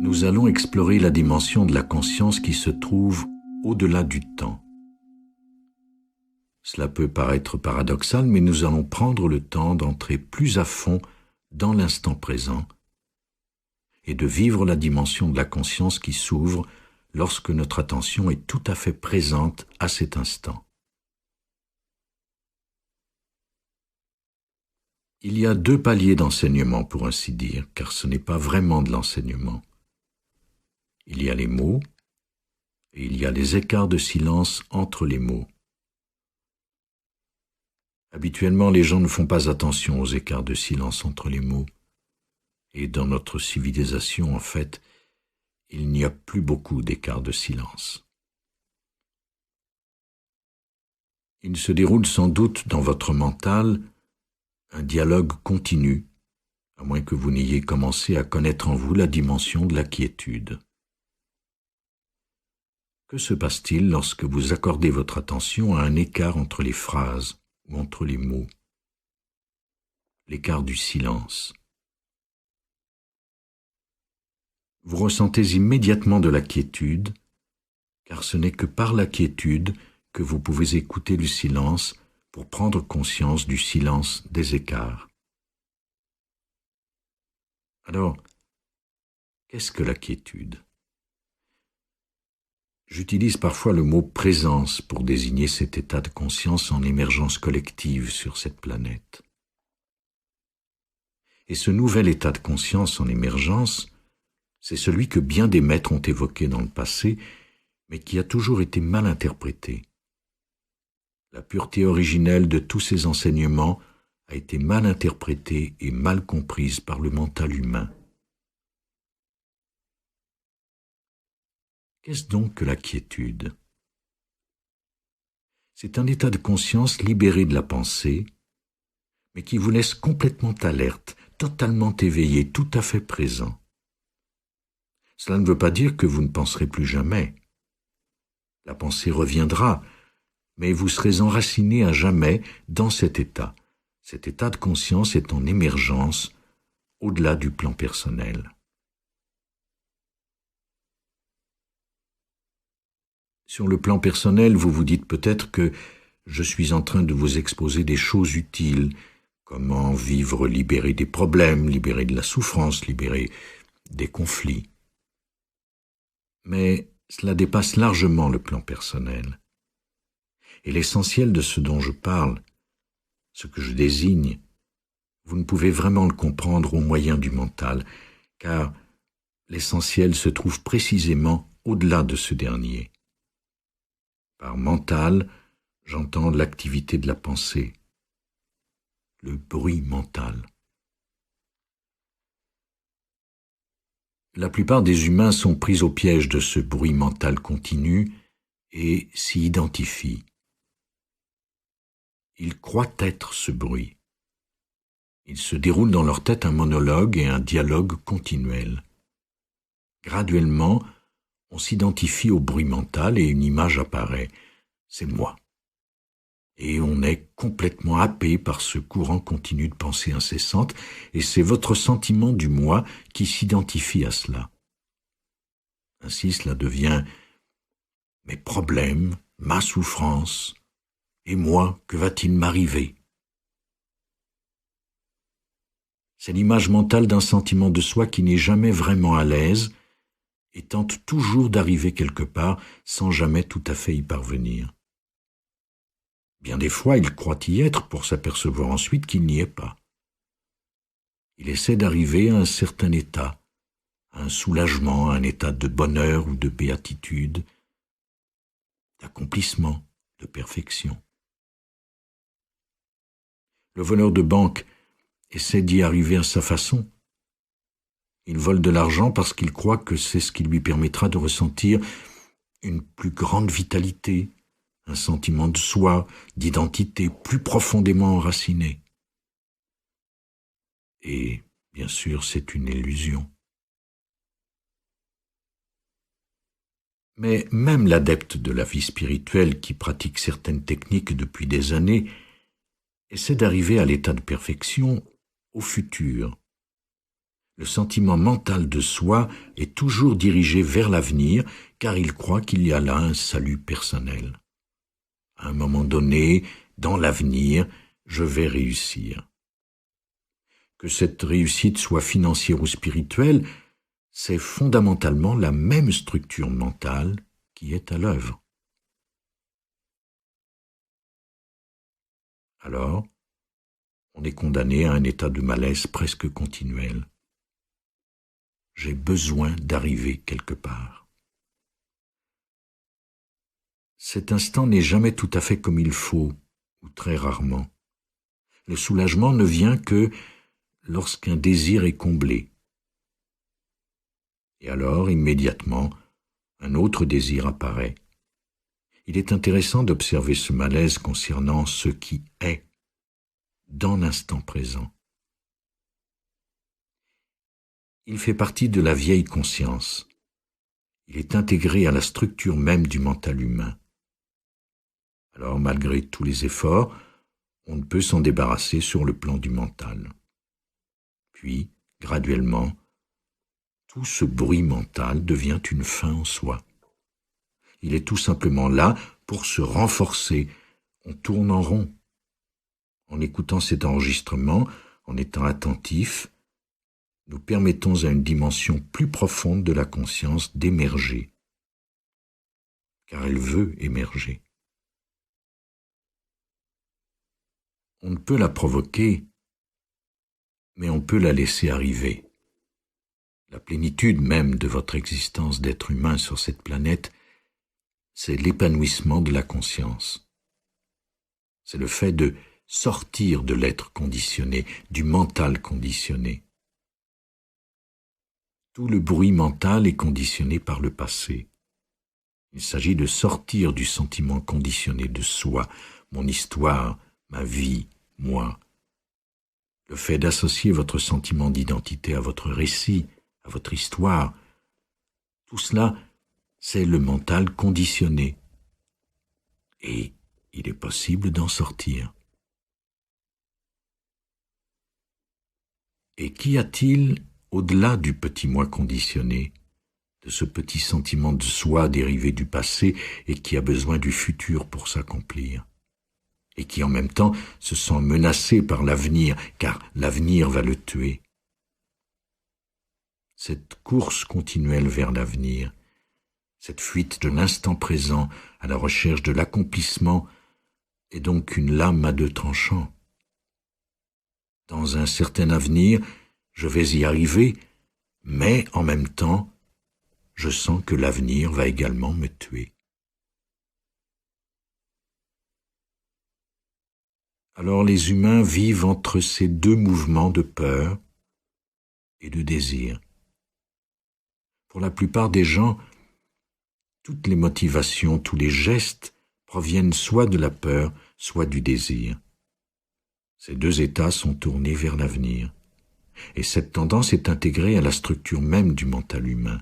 Nous allons explorer la dimension de la conscience qui se trouve au-delà du temps. Cela peut paraître paradoxal, mais nous allons prendre le temps d'entrer plus à fond dans l'instant présent et de vivre la dimension de la conscience qui s'ouvre lorsque notre attention est tout à fait présente à cet instant. Il y a deux paliers d'enseignement, pour ainsi dire, car ce n'est pas vraiment de l'enseignement. Il y a les mots et il y a les écarts de silence entre les mots. Habituellement, les gens ne font pas attention aux écarts de silence entre les mots. Et dans notre civilisation, en fait, il n'y a plus beaucoup d'écarts de silence. Il se déroule sans doute dans votre mental un dialogue continu, à moins que vous n'ayez commencé à connaître en vous la dimension de la quiétude. Que se passe-t-il lorsque vous accordez votre attention à un écart entre les phrases ou entre les mots? L'écart du silence. Vous ressentez immédiatement de la quiétude, car ce n'est que par la quiétude que vous pouvez écouter le silence pour prendre conscience du silence des écarts. Alors, qu'est-ce que la quiétude? J'utilise parfois le mot « présence » pour désigner cet état de conscience en émergence collective sur cette planète. Et ce nouvel état de conscience en émergence, c'est celui que bien des maîtres ont évoqué dans le passé, mais qui a toujours été mal interprété. La pureté originelle de tous ces enseignements a été mal interprétée et mal comprise par le mental humain. Qu'est-ce donc que la quiétude? C'est un état de conscience libéré de la pensée, mais qui vous laisse complètement alerte, totalement éveillé, tout à fait présent. Cela ne veut pas dire que vous ne penserez plus jamais. La pensée reviendra, mais vous serez enraciné à jamais dans cet état. Cet état de conscience est en émergence au-delà du plan personnel. Sur le plan personnel, vous vous dites peut-être que je suis en train de vous exposer des choses utiles, comment vivre libéré des problèmes, libéré de la souffrance, libéré des conflits. Mais cela dépasse largement le plan personnel. Et l'essentiel de ce dont je parle, ce que je désigne, vous ne pouvez vraiment le comprendre au moyen du mental, car l'essentiel se trouve précisément au-delà de ce dernier. Par mental, j'entends l'activité de la pensée, le bruit mental. La plupart des humains sont pris au piège de ce bruit mental continu et s'y identifient. Ils croient être ce bruit. Il se déroule dans leur tête un monologue et un dialogue continuel. Graduellement, on s'identifie au bruit mental et une image apparaît. C'est moi. Et on est complètement happé par ce courant continu de pensée incessante, et c'est votre sentiment du moi qui s'identifie à cela. Ainsi, cela devient mes problèmes, ma souffrance, et moi, que va-t-il m'arriver? C'est l'image mentale d'un sentiment de soi qui n'est jamais vraiment à l'aise, et tente toujours d'arriver quelque part sans jamais tout à fait y parvenir. Bien des fois, il croit y être pour s'apercevoir ensuite qu'il n'y est pas. Il essaie d'arriver à un certain état, à un soulagement, à un état de bonheur ou de béatitude, d'accomplissement, de perfection. Le voleur de banque essaie d'y arriver à sa façon. Il vole de l'argent parce qu'il croit que c'est ce qui lui permettra de ressentir une plus grande vitalité, un sentiment de soi, d'identité plus profondément enraciné. Et, bien sûr, c'est une illusion. Mais même l'adepte de la vie spirituelle qui pratique certaines techniques depuis des années essaie d'arriver à l'état de perfection au futur. Le sentiment mental de soi est toujours dirigé vers l'avenir, car il croit qu'il y a là un salut personnel. À un moment donné, dans l'avenir, je vais réussir. Que cette réussite soit financière ou spirituelle, c'est fondamentalement la même structure mentale qui est à l'œuvre. Alors, on est condamné à un état de malaise presque continuel. J'ai besoin d'arriver quelque part. Cet instant n'est jamais tout à fait comme il faut, ou très rarement. Le soulagement ne vient que lorsqu'un désir est comblé. Et alors, immédiatement, un autre désir apparaît. Il est intéressant d'observer ce malaise concernant ce qui est, dans l'instant présent. Il fait partie de la vieille conscience. Il est intégré à la structure même du mental humain. Alors, malgré tous les efforts, on ne peut s'en débarrasser sur le plan du mental. Puis, graduellement, tout ce bruit mental devient une fin en soi. Il est tout simplement là pour se renforcer. On tourne en rond. En écoutant cet enregistrement, en étant attentif, nous permettons à une dimension plus profonde de la conscience d'émerger, car elle veut émerger. On ne peut la provoquer, mais on peut la laisser arriver. La plénitude même de votre existence d'être humain sur cette planète, c'est l'épanouissement de la conscience. C'est le fait de sortir de l'être conditionné, du mental conditionné. Tout le bruit mental est conditionné par le passé. Il s'agit de sortir du sentiment conditionné de soi, mon histoire, ma vie, moi. Le fait d'associer votre sentiment d'identité à votre récit, à votre histoire, tout cela, c'est le mental conditionné. Et il est possible d'en sortir. Et qu'y a-t-il au-delà du petit moi conditionné, de ce petit sentiment de soi dérivé du passé et qui a besoin du futur pour s'accomplir, et qui en même temps se sent menacé par l'avenir, car l'avenir va le tuer? Cette course continuelle vers l'avenir, cette fuite de l'instant présent à la recherche de l'accomplissement est donc une lame à deux tranchants. Dans un certain avenir, je vais y arriver, mais en même temps, je sens que l'avenir va également me tuer. Alors les humains vivent entre ces deux mouvements de peur et de désir. Pour la plupart des gens, toutes les motivations, tous les gestes proviennent soit de la peur, soit du désir. Ces deux états sont tournés vers l'avenir. Et cette tendance est intégrée à la structure même du mental humain.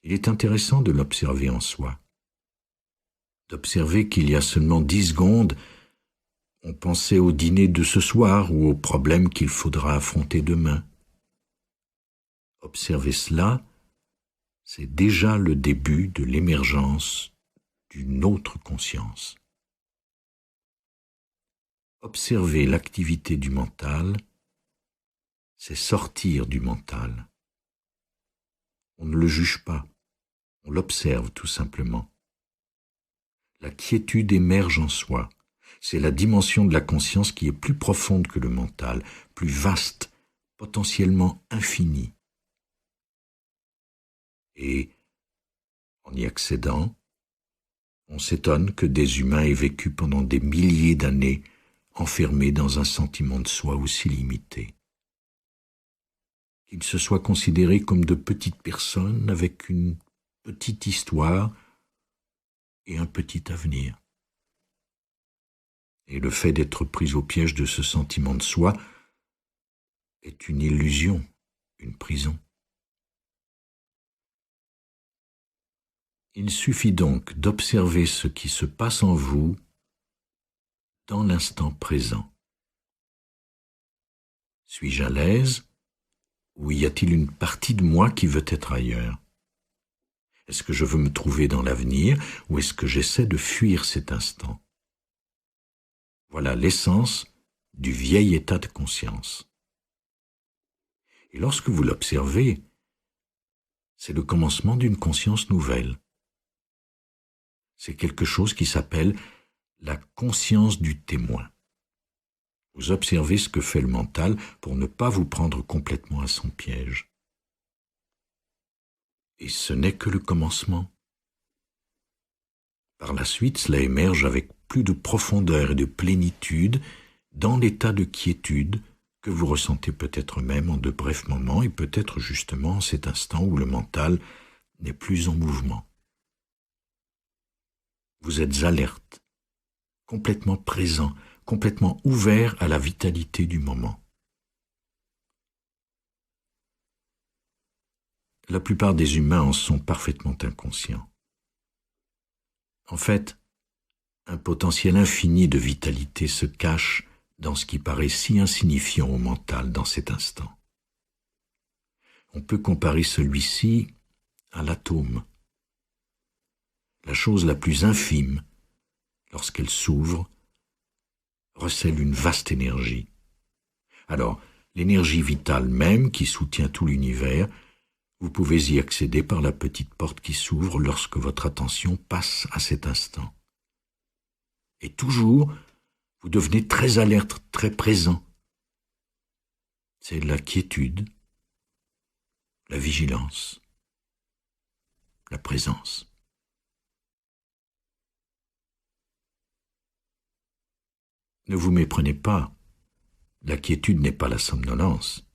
Il est intéressant de l'observer en soi. D'observer qu'il y a seulement 10 secondes, on pensait au dîner de ce soir ou aux problèmes qu'il faudra affronter demain. Observer cela, c'est déjà le début de l'émergence d'une autre conscience. Observer l'activité du mental, c'est sortir du mental. On ne le juge pas, on l'observe tout simplement. La quiétude émerge en soi. C'est la dimension de la conscience qui est plus profonde que le mental, plus vaste, potentiellement infinie. Et, en y accédant, on s'étonne que des humains aient vécu pendant des milliers d'années enfermés dans un sentiment de soi aussi limité. Qu'ils se soient considérés comme de petites personnes avec une petite histoire et un petit avenir. Et le fait d'être pris au piège de ce sentiment de soi est une illusion, une prison. Il suffit donc d'observer ce qui se passe en vous dans l'instant présent. Suis-je à l'aise Ou y a-t-il une partie de moi qui veut être ailleurs? Est-ce que je veux me trouver dans l'avenir ou est-ce que j'essaie de fuir cet instant? Voilà l'essence du vieil état de conscience. Et lorsque vous l'observez, c'est le commencement d'une conscience nouvelle. C'est quelque chose qui s'appelle la conscience du témoin. Vous observez ce que fait le mental pour ne pas vous prendre complètement à son piège. Et ce n'est que le commencement. Par la suite, cela émerge avec plus de profondeur et de plénitude dans l'état de quiétude que vous ressentez peut-être même en de brefs moments et peut-être justement en cet instant où le mental n'est plus en mouvement. Vous êtes alerte, complètement présent, complètement ouvert à la vitalité du moment. La plupart des humains en sont parfaitement inconscients. En fait, un potentiel infini de vitalité se cache dans ce qui paraît si insignifiant au mental dans cet instant. On peut comparer celui-ci à l'atome. La chose la plus infime, lorsqu'elle s'ouvre, recèle une vaste énergie. Alors, l'énergie vitale même qui soutient tout l'univers, vous pouvez y accéder par la petite porte qui s'ouvre lorsque votre attention passe à cet instant. Et toujours, vous devenez très alerte, très présent. C'est la quiétude, la vigilance, la présence. Ne vous méprenez pas, la quiétude n'est pas la somnolence.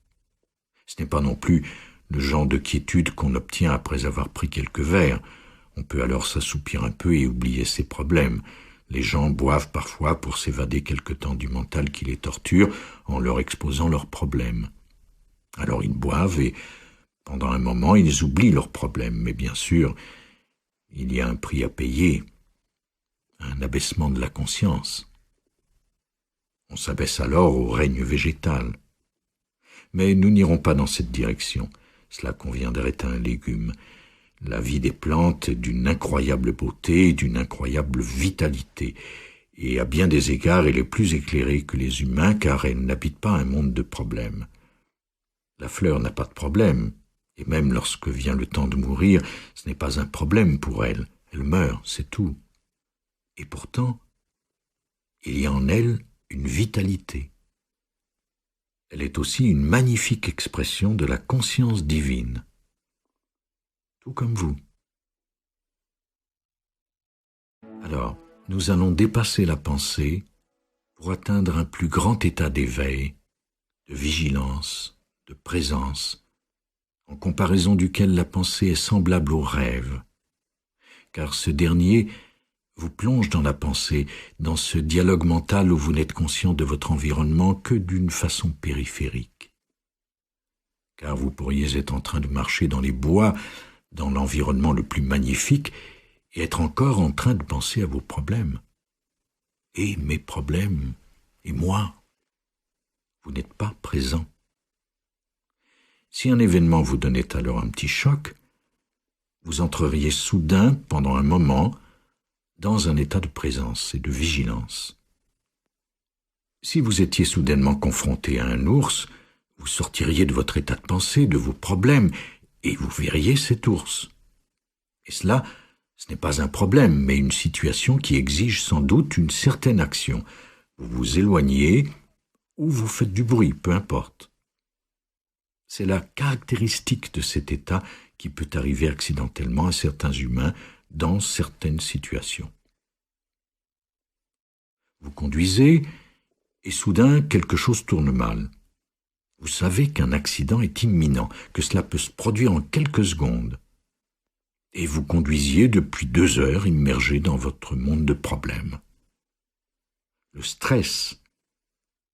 Ce n'est pas non plus le genre de quiétude qu'on obtient après avoir pris quelques verres. On peut alors s'assoupir un peu et oublier ses problèmes. Les gens boivent parfois pour s'évader quelque temps du mental qui les torture en leur exposant leurs problèmes. Alors ils boivent et, pendant un moment, ils oublient leurs problèmes. Mais bien sûr, il y a un prix à payer, un abaissement de la conscience. On s'abaisse alors au règne végétal. Mais nous n'irons pas dans cette direction. Cela conviendrait à un légume. La vie des plantes est d'une incroyable beauté et d'une incroyable vitalité. Et à bien des égards, elle est plus éclairée que les humains car elle n'habite pas un monde de problèmes. La fleur n'a pas de problème. Et même lorsque vient le temps de mourir, ce n'est pas un problème pour elle. Elle meurt, c'est tout. Et pourtant, il y a en elle une vitalité. Elle est aussi une magnifique expression de la conscience divine, tout comme vous. Alors, nous allons dépasser la pensée pour atteindre un plus grand état d'éveil, de vigilance, de présence, en comparaison duquel la pensée est semblable au rêve, car ce dernier vous plonge dans la pensée, dans ce dialogue mental où vous n'êtes conscient de votre environnement que d'une façon périphérique. Car vous pourriez être en train de marcher dans les bois, dans l'environnement le plus magnifique, et être encore en train de penser à vos problèmes. Et mes problèmes, et moi, vous n'êtes pas présent. Si un événement vous donnait alors un petit choc, vous entreriez soudain, pendant un moment, dans un état de présence et de vigilance. Si vous étiez soudainement confronté à un ours, vous sortiriez de votre état de pensée, de vos problèmes, et vous verriez cet ours. Et cela, ce n'est pas un problème, mais une situation qui exige sans doute une certaine action. Vous vous éloignez ou vous faites du bruit, peu importe. C'est la caractéristique de cet état qui peut arriver accidentellement à certains humains dans certaines situations. Vous conduisez et soudain quelque chose tourne mal. Vous savez qu'un accident est imminent, que cela peut se produire en quelques secondes. Et vous conduisiez depuis 2 heures immergé dans votre monde de problèmes. Le stress,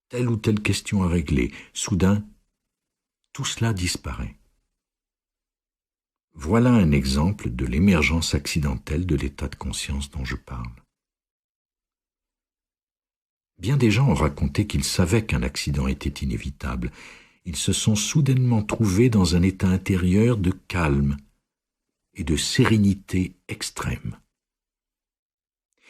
telle ou telle question à régler, soudain, tout cela disparaît. Voilà un exemple de l'émergence accidentelle de l'état de conscience dont je parle. Bien des gens ont raconté qu'ils savaient qu'un accident était inévitable, ils se sont soudainement trouvés dans un état intérieur de calme et de sérénité extrême.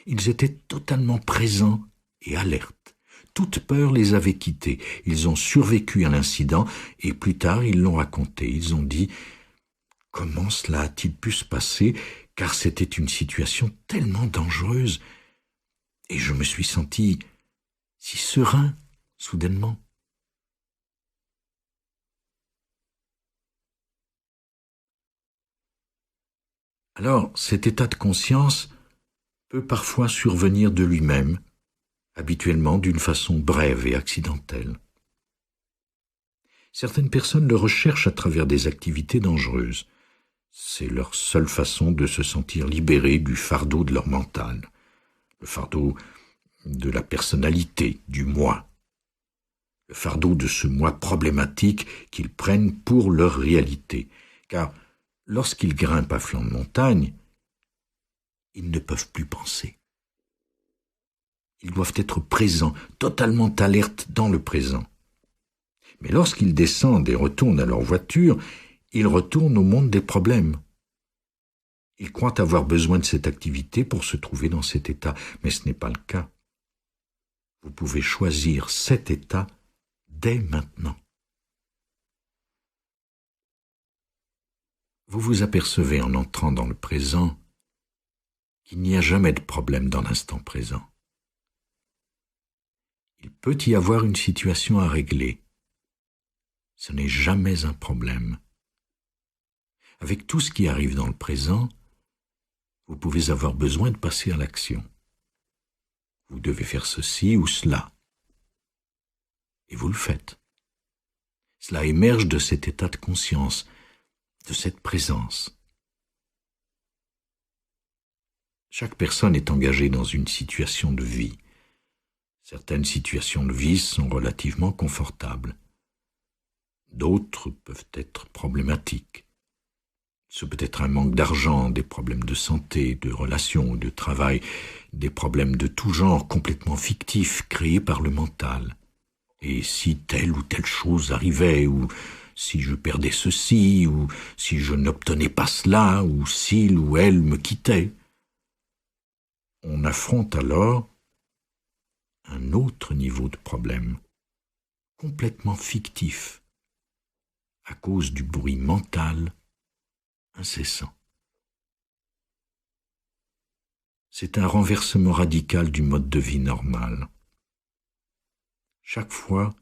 Ils étaient totalement présents et alertes. Toute peur les avait quittés. Ils ont survécu à l'incident et plus tard ils l'ont raconté. Ils ont dit « Comment cela a-t-il pu se passer ? Car c'était une situation tellement dangereuse. Et je me suis senti si serein soudainement. » Alors, cet état de conscience peut parfois survenir de lui-même, habituellement d'une façon brève et accidentelle. Certaines personnes le recherchent à travers des activités dangereuses. C'est leur seule façon de se sentir libérés du fardeau de leur mental, le fardeau de la personnalité, du moi, le fardeau de ce moi problématique qu'ils prennent pour leur réalité. Car lorsqu'ils grimpent à flanc de montagne, ils ne peuvent plus penser. Ils doivent être présents, totalement alertes dans le présent. Mais lorsqu'ils descendent et retournent à leur voiture, ils retournent au monde des problèmes. Ils croient avoir besoin de cette activité pour se trouver dans cet état, mais ce n'est pas le cas. Vous pouvez choisir cet état dès maintenant. Vous vous apercevez en entrant dans le présent qu'il n'y a jamais de problème dans l'instant présent. Il peut y avoir une situation à régler. Ce n'est jamais un problème. Avec tout ce qui arrive dans le présent, vous pouvez avoir besoin de passer à l'action. Vous devez faire ceci ou cela. Et vous le faites. Cela émerge de cet état de conscience, de cette présence. Chaque personne est engagée dans une situation de vie. Certaines situations de vie sont relativement confortables. D'autres peuvent être problématiques. Ce peut être un manque d'argent, des problèmes de santé, de relations, de travail, des problèmes de tout genre complètement fictifs créés par le mental. Et si telle ou telle chose arrivait, ou si je perdais ceci, ou si je n'obtenais pas cela, ou s'il ou elle me quittait, on affronte alors un autre niveau de problème, complètement fictif, à cause du bruit mental incessant. C'est un renversement radical du mode de vie normal. Chaque fois,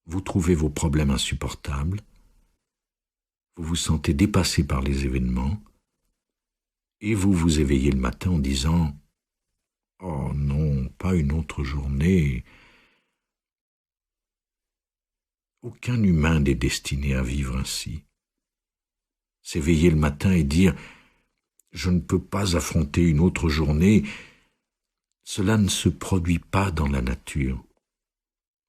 vous trouvez vos problèmes insupportables, vous vous sentez dépassé par les événements, et vous vous éveillez le matin en disant « Oh non, pas une autre journée ». Aucun humain n'est destiné à vivre ainsi. S'éveiller le matin et dire « Je ne peux pas affronter une autre journée », cela ne se produit pas dans la nature.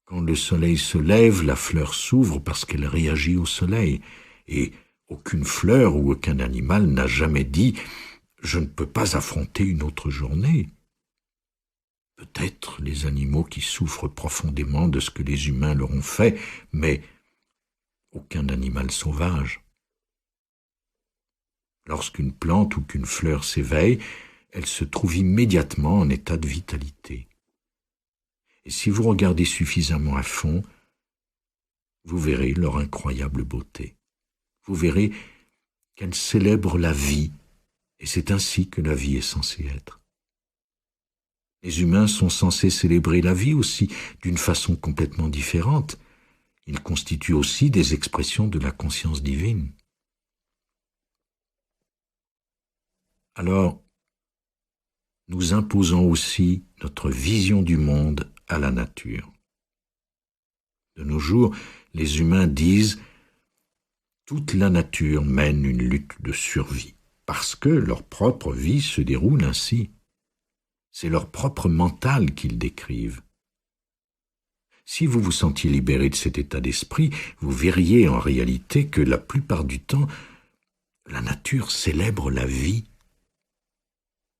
Quand le soleil se lève, la fleur s'ouvre parce qu'elle réagit au soleil, et aucune fleur ou aucun animal n'a jamais dit « Je ne peux pas affronter une autre journée ». Peut-être les animaux qui souffrent profondément de ce que les humains leur ont fait, mais aucun animal sauvage. Lorsqu'une plante ou qu'une fleur s'éveille, elle se trouve immédiatement en état de vitalité. Et si vous regardez suffisamment à fond, vous verrez leur incroyable beauté. Vous verrez qu'elles célèbrent la vie, et c'est ainsi que la vie est censée être. Les humains sont censés célébrer la vie aussi d'une façon complètement différente. Ils constituent aussi des expressions de la conscience divine. Alors, nous imposons aussi notre vision du monde à la nature. De nos jours, les humains disent « Toute la nature mène une lutte de survie » parce que leur propre vie se déroule ainsi. C'est leur propre mental qu'ils décrivent. Si vous vous sentiez libéré de cet état d'esprit, vous verriez en réalité que la plupart du temps, la nature célèbre la vie.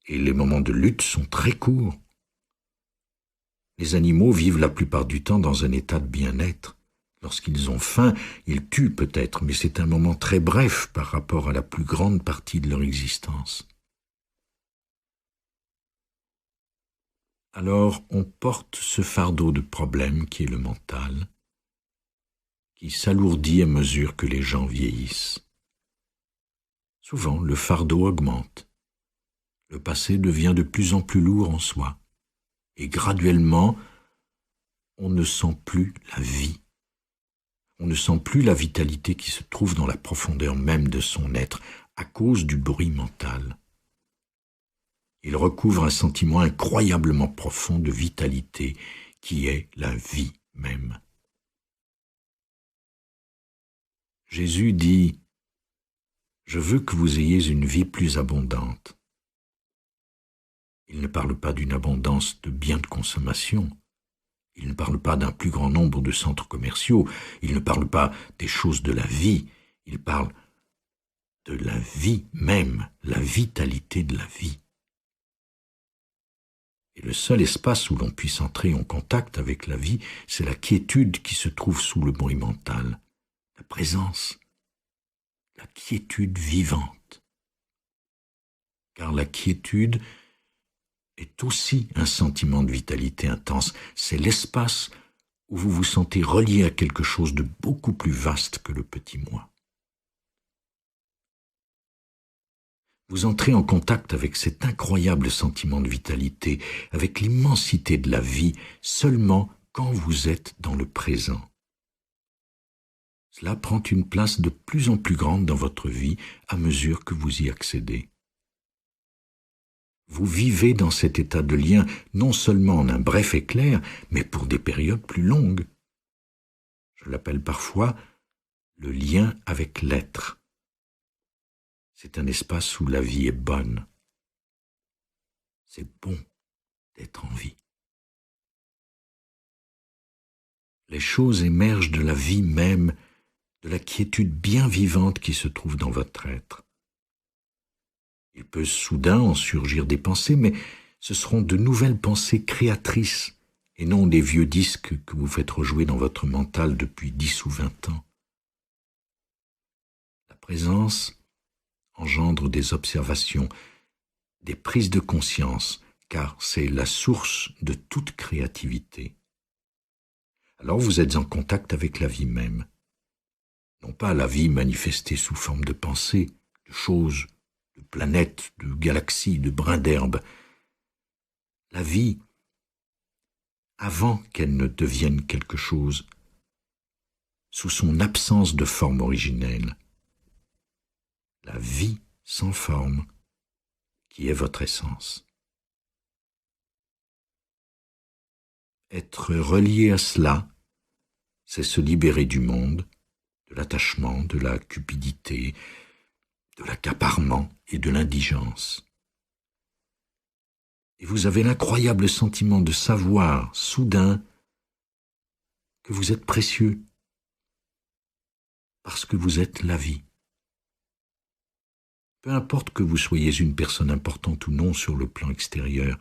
Et les moments de lutte sont très courts. Les animaux vivent la plupart du temps dans un état de bien-être. Lorsqu'ils ont faim, ils tuent peut-être, mais c'est un moment très bref par rapport à la plus grande partie de leur existence. Alors on porte ce fardeau de problème qui est le mental, qui s'alourdit à mesure que les gens vieillissent. Souvent, le fardeau augmente. Le passé devient de plus en plus lourd en soi. Et graduellement, on ne sent plus la vie. On ne sent plus la vitalité qui se trouve dans la profondeur même de son être à cause du bruit mental. Il recouvre un sentiment incroyablement profond de vitalité qui est la vie même. Jésus dit « Je veux que vous ayez une vie plus abondante ». Il ne parle pas d'une abondance de biens de consommation. Il ne parle pas d'un plus grand nombre de centres commerciaux. Il ne parle pas des choses de la vie. Il parle de la vie même, la vitalité de la vie. Et le seul espace où l'on puisse entrer en contact avec la vie, c'est la quiétude qui se trouve sous le bruit mental, la présence, la quiétude vivante. Car la quiétude est aussi un sentiment de vitalité intense. C'est l'espace où vous vous sentez relié à quelque chose de beaucoup plus vaste que le petit moi. Vous entrez en contact avec cet incroyable sentiment de vitalité, avec l'immensité de la vie, seulement quand vous êtes dans le présent. Cela prend une place de plus en plus grande dans votre vie à mesure que vous y accédez. Vous vivez dans cet état de lien non seulement en un bref éclair, mais pour des périodes plus longues. Je l'appelle parfois le lien avec l'être. C'est un espace où la vie est bonne. C'est bon d'être en vie. Les choses émergent de la vie même, de la quiétude bien vivante qui se trouve dans votre être. Il peut soudain en surgir des pensées, mais ce seront de nouvelles pensées créatrices et non des vieux disques que vous faites rejouer dans votre mental depuis 10 ou 20 ans. La présence engendre des observations, des prises de conscience, car c'est la source de toute créativité. Alors vous êtes en contact avec la vie même. Non pas la vie manifestée sous forme de pensées, de choses, de planètes, de galaxies, de brins d'herbe. La vie, avant qu'elle ne devienne quelque chose, sous son absence de forme originelle. La vie sans forme, qui est votre essence. Être relié à cela, c'est se libérer du monde, de l'attachement, de la cupidité, de l'accaparement et de l'indigence. Et vous avez l'incroyable sentiment de savoir, soudain, que vous êtes précieux, parce que vous êtes la vie. Peu importe que vous soyez une personne importante ou non sur le plan extérieur,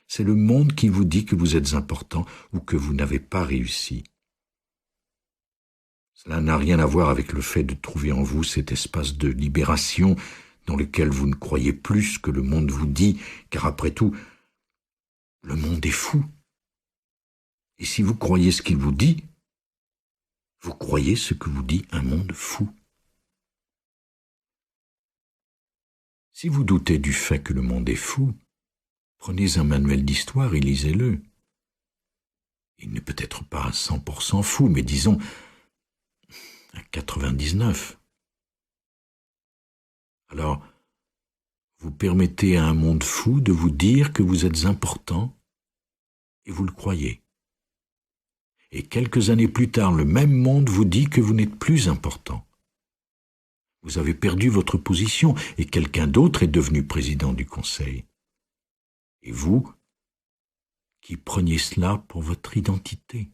c'est le monde qui vous dit que vous êtes important ou que vous n'avez pas réussi. Cela n'a rien à voir avec le fait de trouver en vous cet espace de libération dans lequel vous ne croyez plus ce que le monde vous dit, car après tout, le monde est fou. Et si vous croyez ce qu'il vous dit, vous croyez ce que vous dit un monde fou. Si vous doutez du fait que le monde est fou, prenez un manuel d'histoire et lisez-le. Il n'est peut-être pas à 100% fou, mais disons à 99. Alors, vous permettez à un monde fou de vous dire que vous êtes important et vous le croyez. Et quelques années plus tard, le même monde vous dit que vous n'êtes plus important. Vous avez perdu votre position et quelqu'un d'autre est devenu président du conseil. Et vous, qui preniez cela pour votre identité.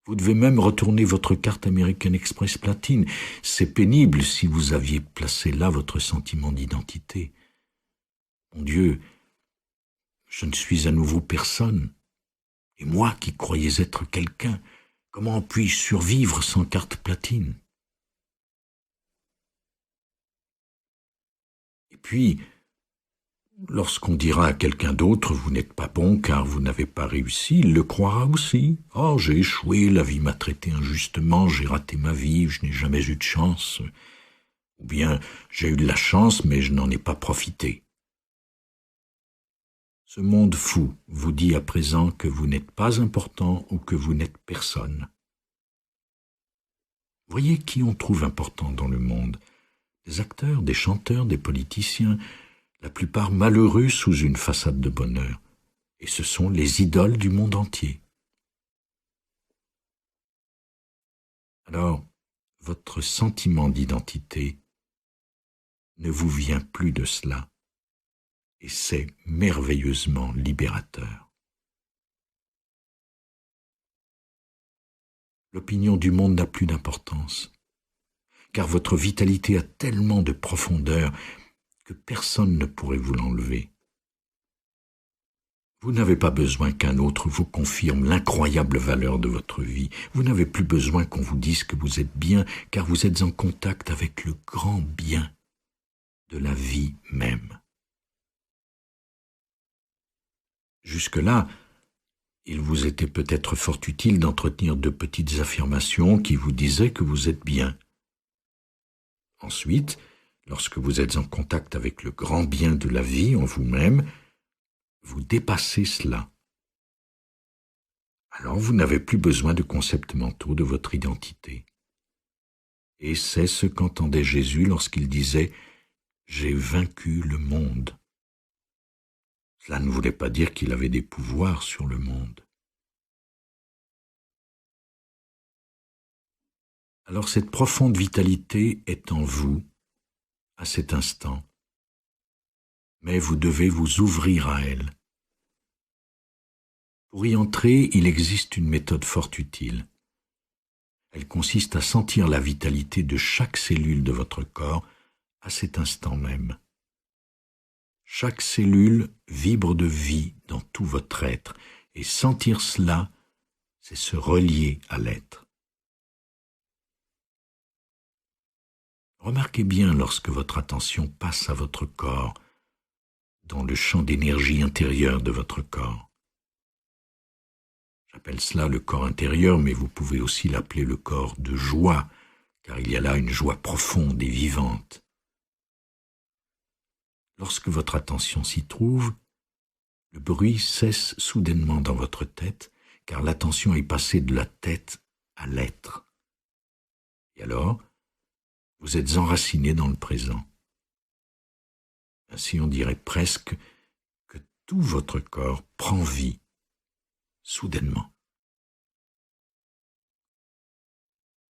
Vous devez même retourner votre carte American Express platine. C'est pénible si vous aviez placé là votre sentiment d'identité. Mon Dieu, je ne suis à nouveau personne. Et moi qui croyais être quelqu'un, Comment puis-je survivre sans carte platine? Et puis, lorsqu'on dira à quelqu'un d'autre « vous n'êtes pas bon car vous n'avez pas réussi », il le croira aussi. « Oh, j'ai échoué, la vie m'a traité injustement, j'ai raté ma vie, je n'ai jamais eu de chance. » Ou bien « j'ai eu de la chance, mais je n'en ai pas profité. » Ce monde fou vous dit à présent que vous n'êtes pas important ou que vous n'êtes personne. Voyez qui on trouve important dans le monde. Des acteurs, des chanteurs, des politiciens, la plupart malheureux sous une façade de bonheur. Et ce sont les idoles du monde entier. Alors, votre sentiment d'identité ne vous vient plus de cela, et c'est merveilleusement libérateur. L'opinion du monde n'a plus d'importance, car votre vitalité a tellement de profondeur que personne ne pourrait vous l'enlever. Vous n'avez pas besoin qu'un autre vous confirme l'incroyable valeur de votre vie. Vous n'avez plus besoin qu'on vous dise que vous êtes bien, car vous êtes en contact avec le grand bien de la vie même. Jusque-là, il vous était peut-être fort utile d'entretenir de petites affirmations qui vous disaient que vous êtes bien. Ensuite, lorsque vous êtes en contact avec le grand bien de la vie en vous-même, vous dépassez cela. Alors vous n'avez plus besoin de concepts mentaux de votre identité. Et c'est ce qu'entendait Jésus lorsqu'il disait « J'ai vaincu le monde ». Cela ne voulait pas dire qu'il avait des pouvoirs sur le monde. Alors cette profonde vitalité est en vous à cet instant, mais vous devez vous ouvrir à elle. Pour y entrer, il existe une méthode fort utile. Elle consiste à sentir la vitalité de chaque cellule de votre corps à cet instant même. Chaque cellule vibre de vie dans tout votre être, et sentir cela, c'est se relier à l'être. Remarquez bien lorsque votre attention passe à votre corps, dans le champ d'énergie intérieure de votre corps. J'appelle cela le corps intérieur, mais vous pouvez aussi l'appeler le corps de joie, car il y a là une joie profonde et vivante. Lorsque votre attention s'y trouve, le bruit cesse soudainement dans votre tête, car l'attention est passée de la tête à l'être. Et alors, vous êtes enraciné dans le présent. Ainsi, on dirait presque que tout votre corps prend vie, soudainement.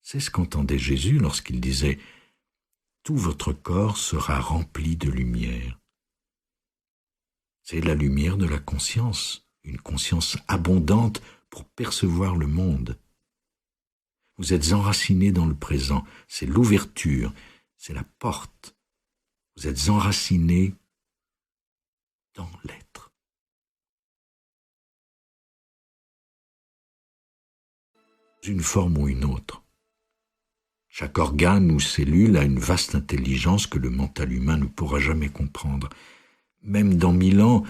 C'est ce qu'entendait Jésus lorsqu'il disait « Tout votre corps sera rempli de lumière ». C'est la lumière de la conscience, une conscience abondante pour percevoir le monde. Vous êtes enraciné dans le présent, c'est l'ouverture, c'est la porte. Vous êtes enraciné dans l'être. D'une forme ou une autre. Chaque organe ou cellule a une vaste intelligence que le mental humain ne pourra jamais comprendre. Même dans 1000 ans,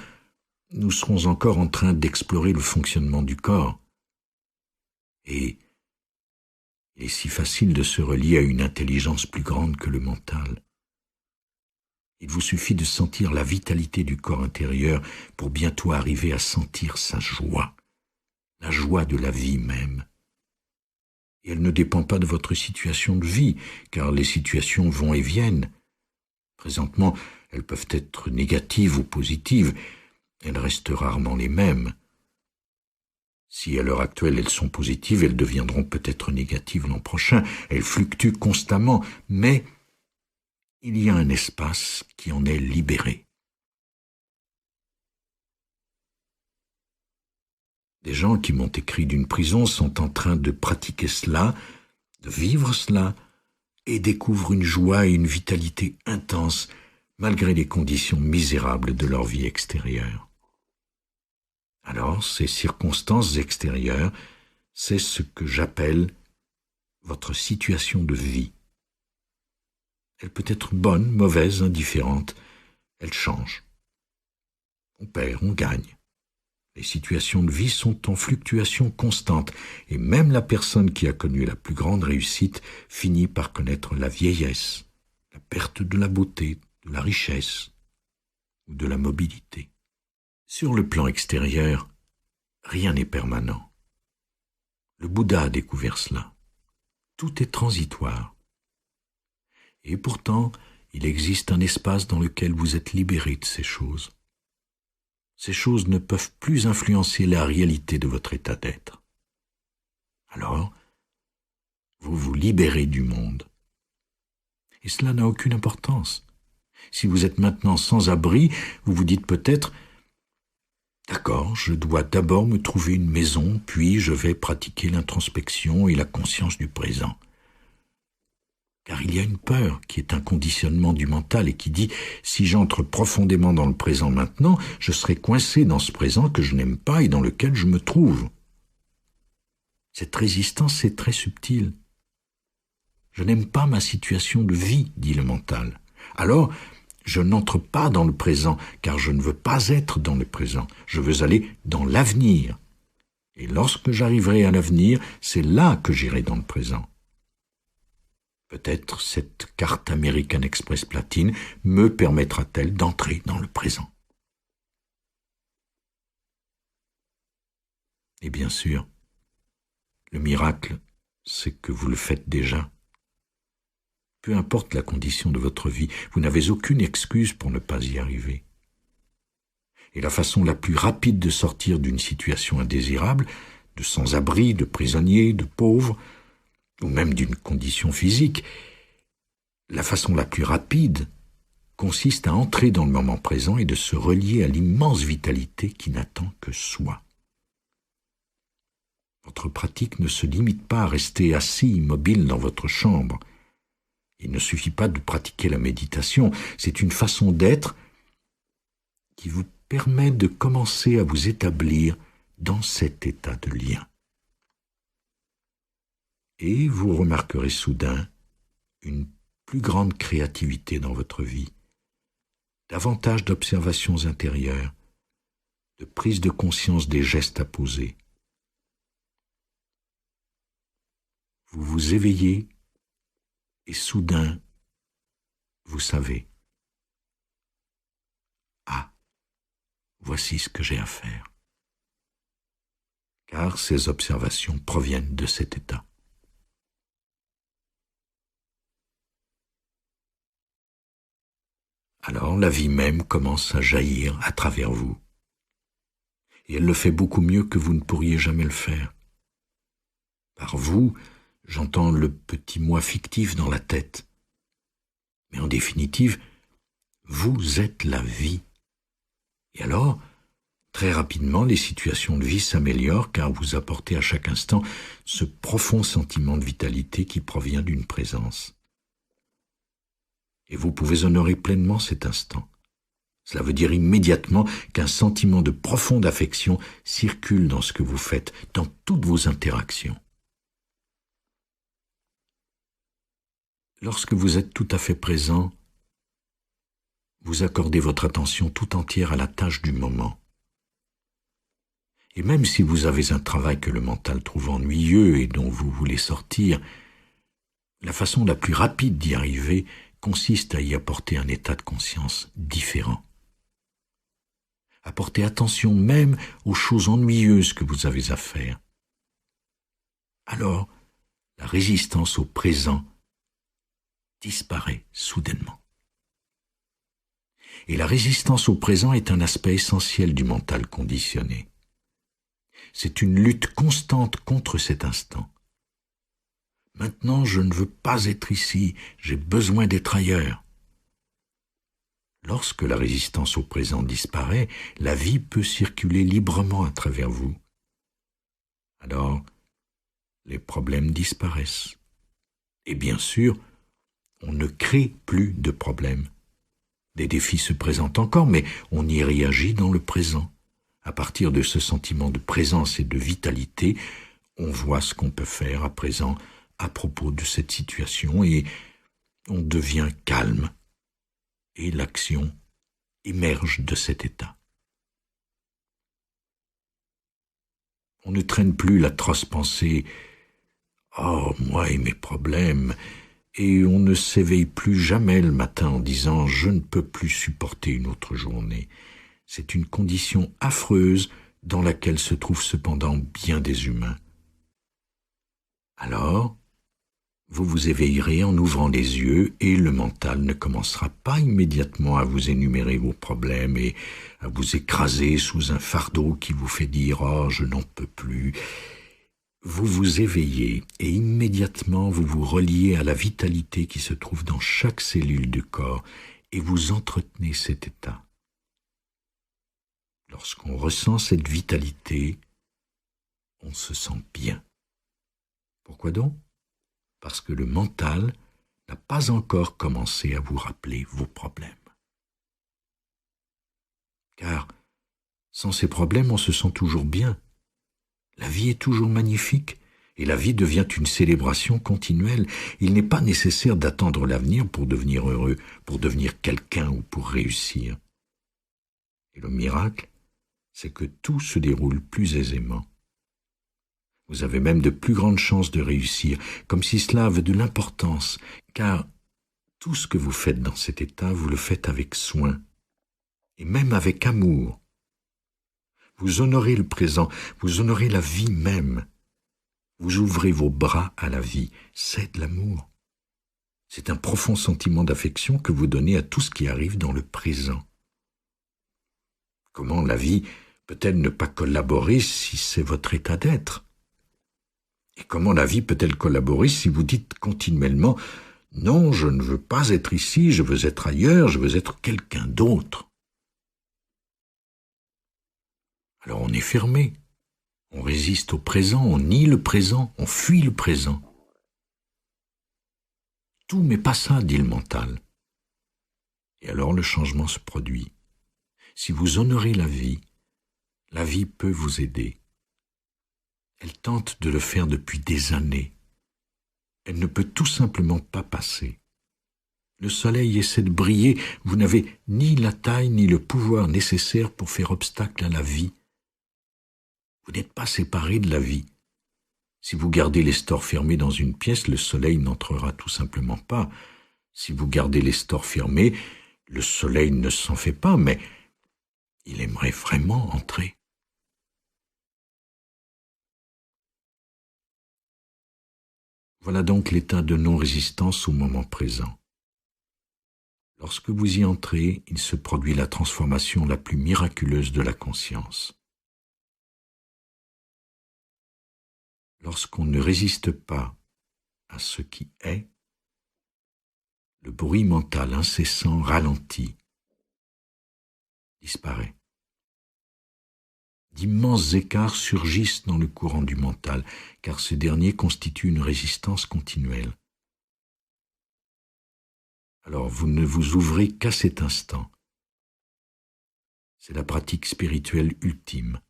nous serons encore en train d'explorer le fonctionnement du corps. Et il est si facile de se relier à une intelligence plus grande que le mental. Il vous suffit de sentir la vitalité du corps intérieur pour bientôt arriver à sentir sa joie, la joie de la vie même. Et elle ne dépend pas de votre situation de vie, car les situations vont et viennent. Présentement, elles peuvent être négatives ou positives, elles restent rarement les mêmes. Si à l'heure actuelle elles sont positives, elles deviendront peut-être négatives l'an prochain, elles fluctuent constamment, mais il y a un espace qui en est libéré. Des gens qui m'ont écrit d'une prison sont en train de pratiquer cela, de vivre cela, et découvrent une joie et une vitalité intense, malgré les conditions misérables de leur vie extérieure. Alors, ces circonstances extérieures, c'est ce que j'appelle votre situation de vie. Elle peut être bonne, mauvaise, indifférente. Elle change. On perd, on gagne. Les situations de vie sont en fluctuation constante, et même la personne qui a connu la plus grande réussite finit par connaître la vieillesse, la perte de la beauté, de la richesse ou de la mobilité. Sur le plan extérieur, rien n'est permanent. Le Bouddha a découvert cela. Tout est transitoire. Et pourtant, il existe un espace dans lequel vous êtes libéré de ces choses. Ces choses ne peuvent plus influencer la réalité de votre état d'être. Alors, vous vous libérez du monde. Et cela n'a aucune importance. Si vous êtes maintenant sans abri, vous vous dites peut-être « D'accord, je dois d'abord me trouver une maison, puis je vais pratiquer l'introspection et la conscience du présent. » Car il y a une peur qui est un conditionnement du mental et qui dit « Si j'entre profondément dans le présent maintenant, je serai coincé dans ce présent que je n'aime pas et dans lequel je me trouve. » Cette résistance est très subtile. « Je n'aime pas ma situation de vie, dit le mental. Alors, je n'entre pas dans le présent, car je ne veux pas être dans le présent. Je veux aller dans l'avenir. Et lorsque j'arriverai à l'avenir, c'est là que j'irai dans le présent. » Peut-être cette carte American Express platine me permettra-t-elle d'entrer dans le présent. Et bien sûr, le miracle, c'est que vous le faites déjà. Peu importe la condition de votre vie, vous n'avez aucune excuse pour ne pas y arriver. Et la façon la plus rapide de sortir d'une situation indésirable, de sans-abri, de prisonnier, de pauvre, ou même d'une condition physique, la façon la plus rapide consiste à entrer dans le moment présent et de se relier à l'immense vitalité qui n'attend que soi. Votre pratique ne se limite pas à rester assis immobile dans votre chambre. Il ne suffit pas de pratiquer la méditation, c'est une façon d'être qui vous permet de commencer à vous établir dans cet état de lien. Et vous remarquerez soudain une plus grande créativité dans votre vie, davantage d'observations intérieures, de prise de conscience des gestes à poser. Vous vous éveillez et soudain, vous savez, « Ah, voici ce que j'ai à faire. » Car ces observations proviennent de cet état. Alors la vie même commence à jaillir à travers vous. Et elle le fait beaucoup mieux que vous ne pourriez jamais le faire. Par vous, j'entends le petit moi fictif dans la tête. Mais en définitive, vous êtes la vie. Et alors, très rapidement, les situations de vie s'améliorent car vous apportez à chaque instant ce profond sentiment de vitalité qui provient d'une présence. Et vous pouvez honorer pleinement cet instant. Cela veut dire immédiatement qu'un sentiment de profonde affection circule dans ce que vous faites, dans toutes vos interactions. Lorsque vous êtes tout à fait présent, vous accordez votre attention tout entière à la tâche du moment. Et même si vous avez un travail que le mental trouve ennuyeux et dont vous voulez sortir, la façon la plus rapide d'y arriver consiste à y apporter un état de conscience différent. Apportez attention même aux choses ennuyeuses que vous avez à faire. Alors, la résistance au présent disparaît soudainement. Et la résistance au présent est un aspect essentiel du mental conditionné. C'est une lutte constante contre cet instant. Maintenant, je ne veux pas être ici, j'ai besoin d'être ailleurs. Lorsque la résistance au présent disparaît, la vie peut circuler librement à travers vous. Alors, les problèmes disparaissent. Et bien sûr, on ne crée plus de problèmes. Des défis se présentent encore, mais on y réagit dans le présent. À partir de ce sentiment de présence et de vitalité, on voit ce qu'on peut faire à présent à propos de cette situation et on devient calme et l'action émerge de cet état. On ne traîne plus l'atroce pensée « Oh, moi et mes problèmes » et on ne s'éveille plus jamais le matin en disant « Je ne peux plus supporter une autre journée ». C'est une condition affreuse dans laquelle se trouvent cependant bien des humains. Alors, vous vous éveillerez en ouvrant les yeux et le mental ne commencera pas immédiatement à vous énumérer vos problèmes et à vous écraser sous un fardeau qui vous fait dire « Oh, je n'en peux plus ». Vous vous éveillez et immédiatement vous vous reliez à la vitalité qui se trouve dans chaque cellule du corps et vous entretenez cet état. Lorsqu'on ressent cette vitalité, on se sent bien. Pourquoi donc ? Parce que le mental n'a pas encore commencé à vous rappeler vos problèmes. Car sans ces problèmes, on se sent toujours bien. La vie est toujours magnifique et la vie devient une célébration continuelle. Il n'est pas nécessaire d'attendre l'avenir pour devenir heureux, pour devenir quelqu'un ou pour réussir. Et le miracle, c'est que tout se déroule plus aisément. Vous avez même de plus grandes chances de réussir, comme si cela avait de l'importance, car tout ce que vous faites dans cet état, vous le faites avec soin, et même avec amour. Vous honorez le présent, vous honorez la vie même. Vous ouvrez vos bras à la vie, c'est de l'amour. C'est un profond sentiment d'affection que vous donnez à tout ce qui arrive dans le présent. Comment la vie peut-elle ne pas collaborer si c'est votre état d'être ? Et comment la vie peut-elle collaborer si vous dites continuellement « Non, je ne veux pas être ici, je veux être ailleurs, je veux être quelqu'un d'autre ». Alors on est fermé, on résiste au présent, on nie le présent, on fuit le présent. Tout mais pas ça, dit le mental. Et alors le changement se produit. Si vous honorez la vie peut vous aider. Elle tente de le faire depuis des années. Elle ne peut tout simplement pas passer. Le soleil essaie de briller, vous n'avez ni la taille ni le pouvoir nécessaire pour faire obstacle à la vie. Vous n'êtes pas séparé de la vie. Si vous gardez les stores fermés dans une pièce, le soleil n'entrera tout simplement pas. Si vous gardez les stores fermés, le soleil ne s'en fait pas, mais il aimerait vraiment entrer. Voilà donc l'état de non-résistance au moment présent. Lorsque vous y entrez, il se produit la transformation la plus miraculeuse de la conscience. Lorsqu'on ne résiste pas à ce qui est, le bruit mental incessant ralentit, disparaît. D'immenses écarts surgissent dans le courant du mental, car ce dernier constitue une résistance continuelle. Alors vous ne vous ouvrez qu'à cet instant. C'est la pratique spirituelle ultime.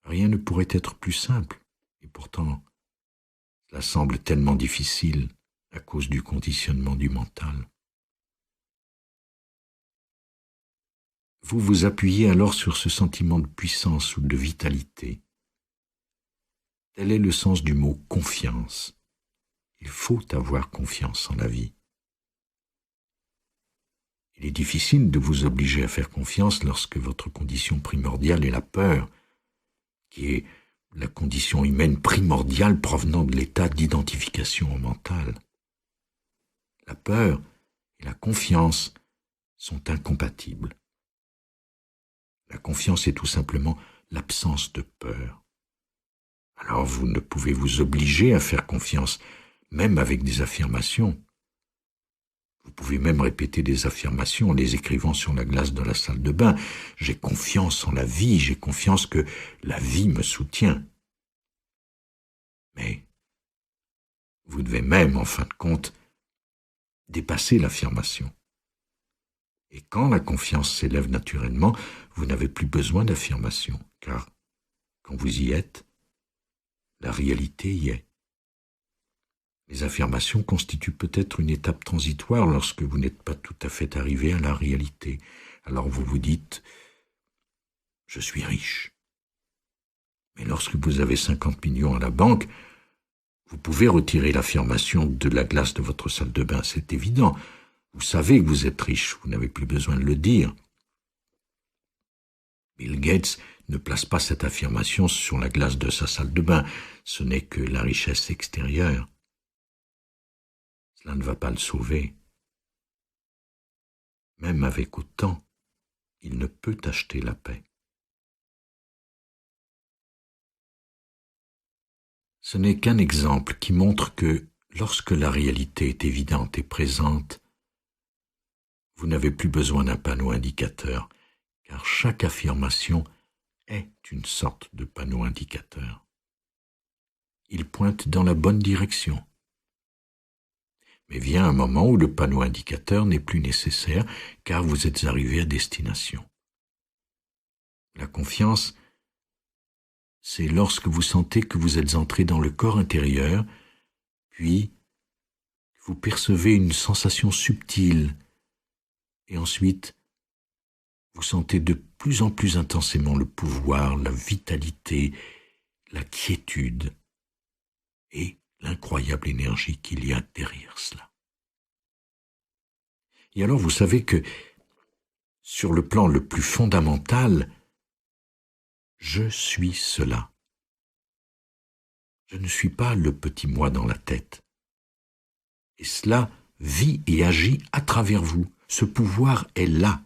Rien ne pourrait être plus simple, et pourtant, cela semble tellement difficile à cause du conditionnement du mental. Vous vous appuyez alors sur ce sentiment de puissance ou de vitalité. Tel est le sens du mot « confiance ». Il faut avoir confiance en la vie. Il est difficile de vous obliger à faire confiance lorsque votre condition primordiale est la peur, qui est la condition humaine primordiale provenant de l'état d'identification au mental. La peur et la confiance sont incompatibles. La confiance est tout simplement l'absence de peur. Alors vous ne pouvez vous obliger à faire confiance, même avec des affirmations. Vous pouvez même répéter des affirmations en les écrivant sur la glace de la salle de bain. J'ai confiance en la vie, j'ai confiance que la vie me soutient. Mais vous devez même, en fin de compte, dépasser l'affirmation. Et quand la confiance s'élève naturellement, vous n'avez plus besoin d'affirmation, car Quand vous y êtes, la réalité y est. Les affirmations constituent peut-être une étape transitoire lorsque vous n'êtes pas tout à fait arrivé à la réalité. Alors vous vous dites « je suis riche ». Mais lorsque vous avez 50 millions à la banque, vous pouvez retirer l'affirmation de la glace de votre salle de bain, c'est évident. Vous savez que vous êtes riche, vous n'avez plus besoin de le dire. Bill Gates ne place pas cette affirmation sur la glace de sa salle de bain, ce n'est que la richesse extérieure. Cela ne va pas le sauver. Même avec autant, il ne peut acheter la paix. Ce n'est qu'un exemple qui montre que, lorsque la réalité est évidente et présente, vous n'avez plus besoin d'un panneau indicateur, car chaque affirmation est une sorte de panneau indicateur. Il pointe dans la bonne direction. Mais vient un moment où le panneau indicateur n'est plus nécessaire, car vous êtes arrivé à destination. La confiance, c'est lorsque vous sentez que vous êtes entré dans le corps intérieur, puis vous percevez une sensation subtile, et ensuite vous sentez de plus en plus intensément le pouvoir, la vitalité, la quiétude et l'incroyable énergie qu'il y a derrière cela. Et alors vous savez que, sur le plan le plus fondamental, je suis cela. Je ne suis pas le petit moi dans la tête. Et cela vit et agit à travers vous. Ce pouvoir est là.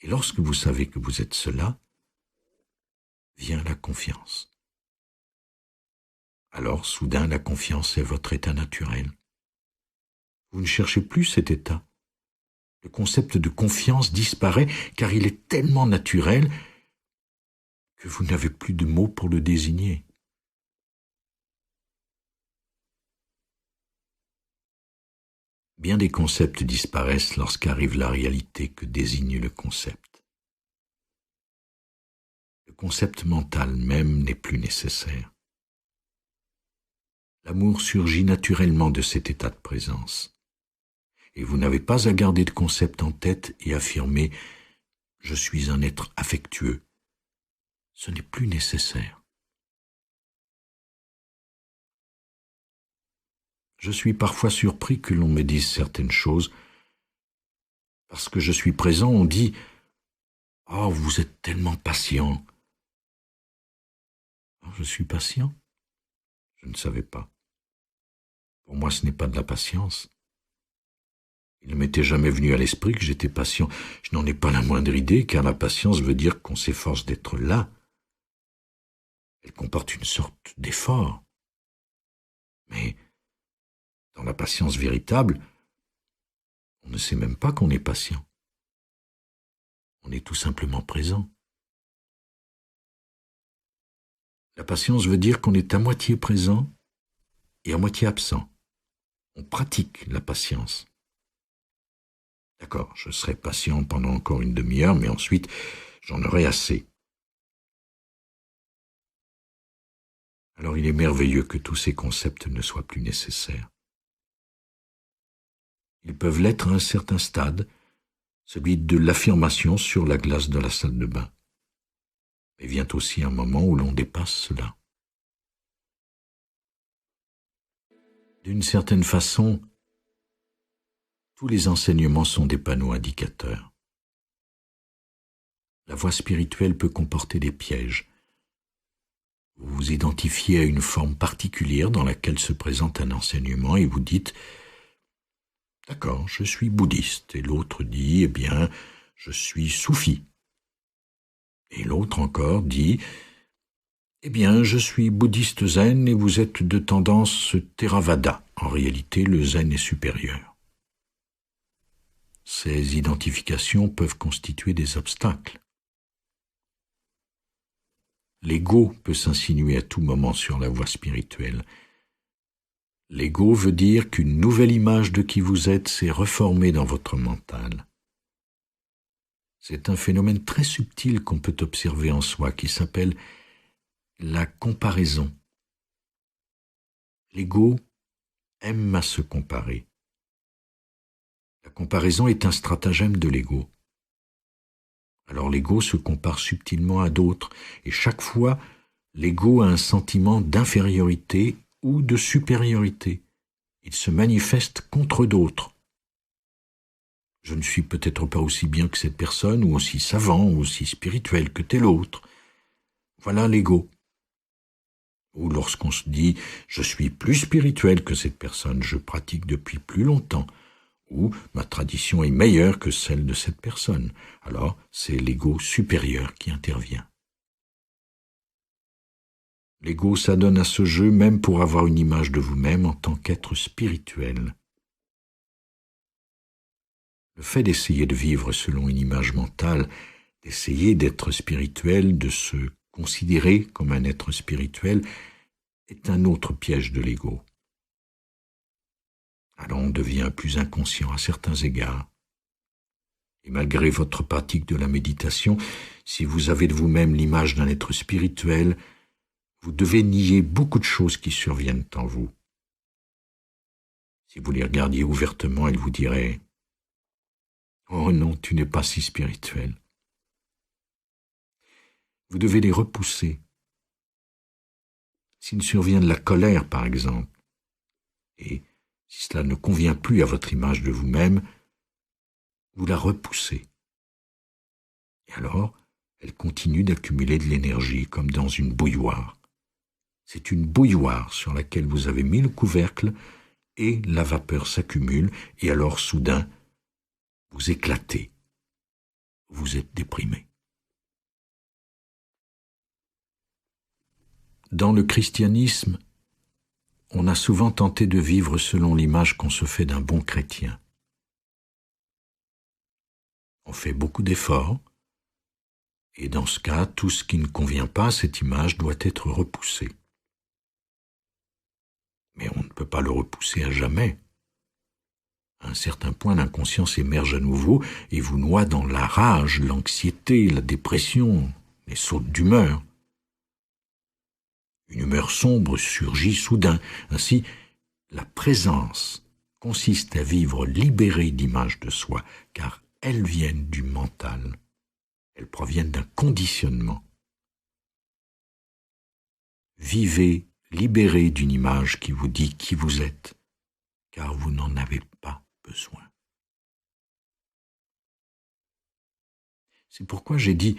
Et lorsque vous savez que vous êtes cela, vient la confiance. Alors, soudain, la confiance est votre état naturel. Vous ne cherchez plus cet état. Le concept de confiance disparaît car il est tellement naturel que vous n'avez plus de mots pour le désigner. Bien des concepts disparaissent lorsqu'arrive la réalité que désigne le concept. Le concept mental même n'est plus nécessaire. L'amour surgit naturellement de cet état de présence. Et vous n'avez pas à garder de concept en tête et affirmer « je suis un être affectueux ». Ce n'est plus nécessaire. Je suis parfois surpris que l'on me dise certaines choses. Parce que je suis présent, on dit « Oh, vous êtes tellement patient ». Je suis patient? Je ne savais pas. Pour moi, ce n'est pas de la patience. Il ne m'était jamais venu à l'esprit que j'étais patient. Je n'en ai pas la moindre idée, car la patience veut dire qu'on s'efforce d'être là. Elle comporte une sorte d'effort. Mais dans la patience véritable, on ne sait même pas qu'on est patient. On est tout simplement présent. La patience veut dire qu'on est à moitié présent et à moitié absent. On pratique la patience. D'accord, je serai patient pendant encore une demi-heure, mais ensuite, j'en aurai assez. Alors il est merveilleux que tous ces concepts ne soient plus nécessaires. Ils peuvent l'être à un certain stade, celui de l'affirmation sur la glace de la salle de bain. Mais vient aussi un moment où l'on dépasse cela. D'une certaine façon, tous les enseignements sont des panneaux indicateurs. La voie spirituelle peut comporter des pièges. Vous vous identifiez à une forme particulière dans laquelle se présente un enseignement et vous dites « D'accord, je suis bouddhiste » et l'autre dit « Eh bien, je suis soufi ». Et l'autre encore dit « Eh bien, je suis bouddhiste zen et vous êtes de tendance Theravada. En réalité, le zen est supérieur. » Ces identifications peuvent constituer des obstacles. L'ego peut s'insinuer à tout moment sur la voie spirituelle. L'ego veut dire qu'une nouvelle image de qui vous êtes s'est reformée dans votre mental. C'est un phénomène très subtil qu'on peut observer en soi, qui s'appelle la comparaison. L'ego aime à se comparer. La comparaison est un stratagème de l'ego. Alors l'ego se compare subtilement à d'autres, et chaque fois, l'ego a un sentiment d'infériorité ou de supériorité. Il se manifeste contre d'autres. Je ne suis peut-être pas aussi bien que cette personne, ou aussi savant, ou aussi spirituel que tel autre. Voilà l'ego. Ou lorsqu'on se dit « je suis plus spirituel que cette personne, je pratique depuis plus longtemps », ou « ma tradition est meilleure que celle de cette personne », alors c'est l'ego supérieur qui intervient. L'ego s'adonne à ce jeu même pour avoir une image de vous-même en tant qu'être spirituel. Le fait d'essayer de vivre selon une image mentale, d'essayer d'être spirituel, de se considérer comme un être spirituel, est un autre piège de l'ego. Alors on devient plus inconscient à certains égards. Et malgré votre pratique de la méditation, si vous avez de vous-même l'image d'un être spirituel, vous devez nier beaucoup de choses qui surviennent en vous. Si vous les regardiez ouvertement, ils vous diraient « Oh non, tu n'es pas si spirituel ». Vous devez les repousser. S'il survient de la colère, par exemple, et si cela ne convient plus à votre image de vous-même, vous la repoussez. Et alors, elle continue d'accumuler de l'énergie comme dans une bouilloire. C'est une bouilloire sur laquelle vous avez mis le couvercle et la vapeur s'accumule et alors soudain, vous éclatez. Vous êtes déprimé. Dans le christianisme, on a souvent tenté de vivre selon l'image qu'on se fait d'un bon chrétien. On fait beaucoup d'efforts, et dans ce cas, tout ce qui ne convient pas à cette image doit être repoussé. Mais on ne peut pas le repousser à jamais. À un certain point, l'inconscience émerge à nouveau et vous noie dans la rage, l'anxiété, la dépression, les sautes d'humeur. Une humeur sombre surgit soudain. Ainsi, la présence consiste à vivre libéré d'images de soi, car elles viennent du mental. Elles proviennent d'un conditionnement. Vivez libéré d'une image qui vous dit qui vous êtes, car vous n'en avez pas besoin. C'est pourquoi j'ai dit,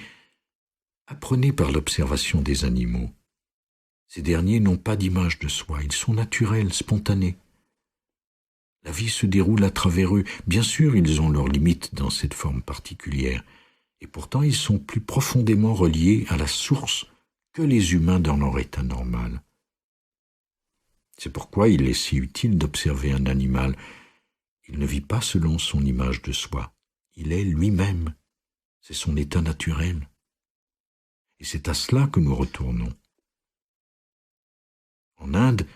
apprenez par l'observation des animaux. Ces derniers n'ont pas d'image de soi, ils sont naturels, spontanés. La vie se déroule à travers eux. Bien sûr, ils ont leurs limites dans cette forme particulière, et pourtant ils sont plus profondément reliés à la source que les humains dans leur état normal. C'est pourquoi il est si utile d'observer un animal. Il ne vit pas selon son image de soi. Il est lui-même. C'est son état naturel. Et c'est à cela que nous retournons. En Inde,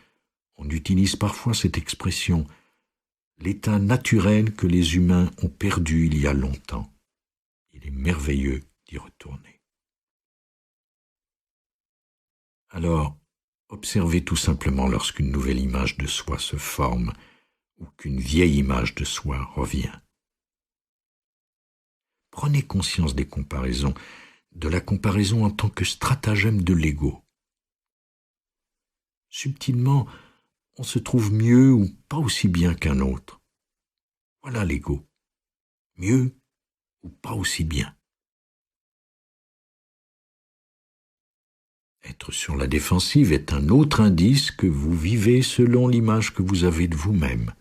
on utilise parfois cette expression « l'état naturel que les humains ont perdu il y a longtemps ». Il est merveilleux d'y retourner. Alors, observez tout simplement lorsqu'une nouvelle image de soi se forme ou qu'une vieille image de soi revient. Prenez conscience des comparaisons, de la comparaison en tant que stratagème de l'ego. Subtilement, on se trouve mieux ou pas aussi bien qu'un autre. Voilà l'ego. Mieux ou pas aussi bien. Être sur la défensive est un autre indice que vous vivez selon l'image que vous avez de vous-même.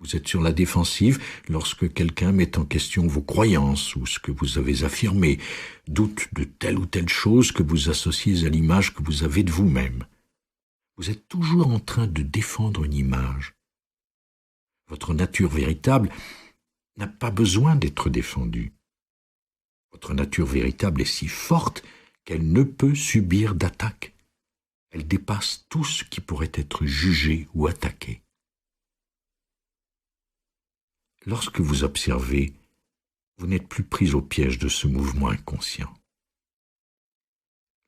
Vous êtes sur la défensive lorsque quelqu'un met en question vos croyances ou ce que vous avez affirmé, doute de telle ou telle chose que vous associez à l'image que vous avez de vous-même. Vous êtes toujours en train de défendre une image. Votre nature véritable n'a pas besoin d'être défendue. Votre nature véritable est si forte qu'elle ne peut subir d'attaque. Elle dépasse tout ce qui pourrait être jugé ou attaqué. Lorsque vous observez, vous n'êtes plus pris au piège de ce mouvement inconscient.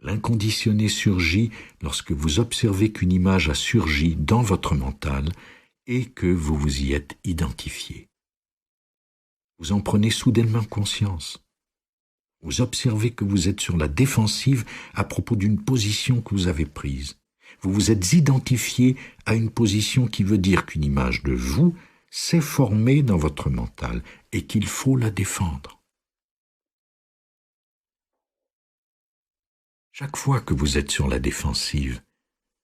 L'inconditionné surgit lorsque vous observez qu'une image a surgi dans votre mental et que vous vous y êtes identifié. Vous en prenez soudainement conscience. Vous observez que vous êtes sur la défensive à propos d'une position que vous avez prise. Vous vous êtes identifié à une position qui veut dire qu'une image de vous s'est formée dans votre mental et qu'il faut la défendre. Chaque fois que vous êtes sur la défensive,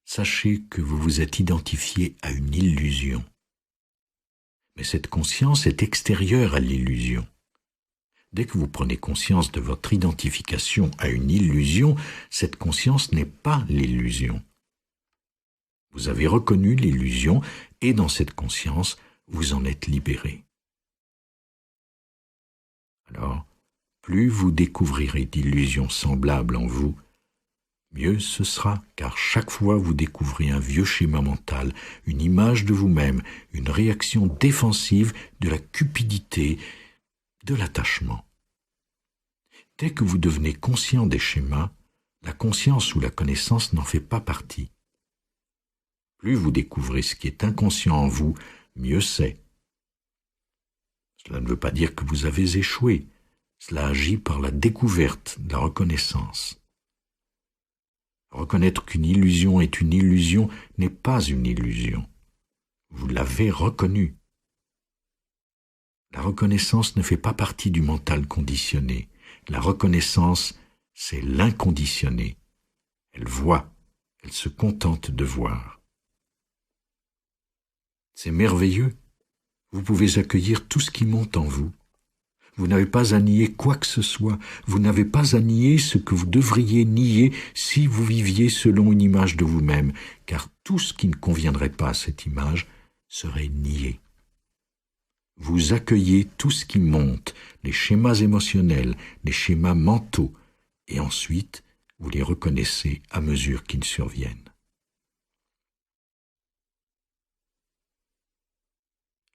sachez que vous vous êtes identifié à une illusion. Mais cette conscience est extérieure à l'illusion. Dès que vous prenez conscience de votre identification à une illusion, cette conscience n'est pas l'illusion. Vous avez reconnu l'illusion et dans cette conscience, vous en êtes libéré. Alors, plus vous découvrirez d'illusions semblables en vous, mieux ce sera, car chaque fois vous découvrez un vieux schéma mental, une image de vous-même, une réaction défensive de la cupidité, de l'attachement. Dès que vous devenez conscient des schémas, la conscience ou la connaissance n'en fait pas partie. Plus vous découvrez ce qui est inconscient en vous, mieux c'est. Cela ne veut pas dire que vous avez échoué. Cela agit par la découverte, la reconnaissance. Reconnaître qu'une illusion est une illusion n'est pas une illusion. Vous l'avez reconnue. La reconnaissance ne fait pas partie du mental conditionné. La reconnaissance, c'est l'inconditionné. Elle voit, elle se contente de voir. C'est merveilleux. Vous pouvez accueillir tout ce qui monte en vous. Vous n'avez pas à nier quoi que ce soit. Vous n'avez pas à nier ce que vous devriez nier si vous viviez selon une image de vous-même, car tout ce qui ne conviendrait pas à cette image serait nié. Vous accueillez tout ce qui monte, les schémas émotionnels, les schémas mentaux, et ensuite vous les reconnaissez à mesure qu'ils surviennent.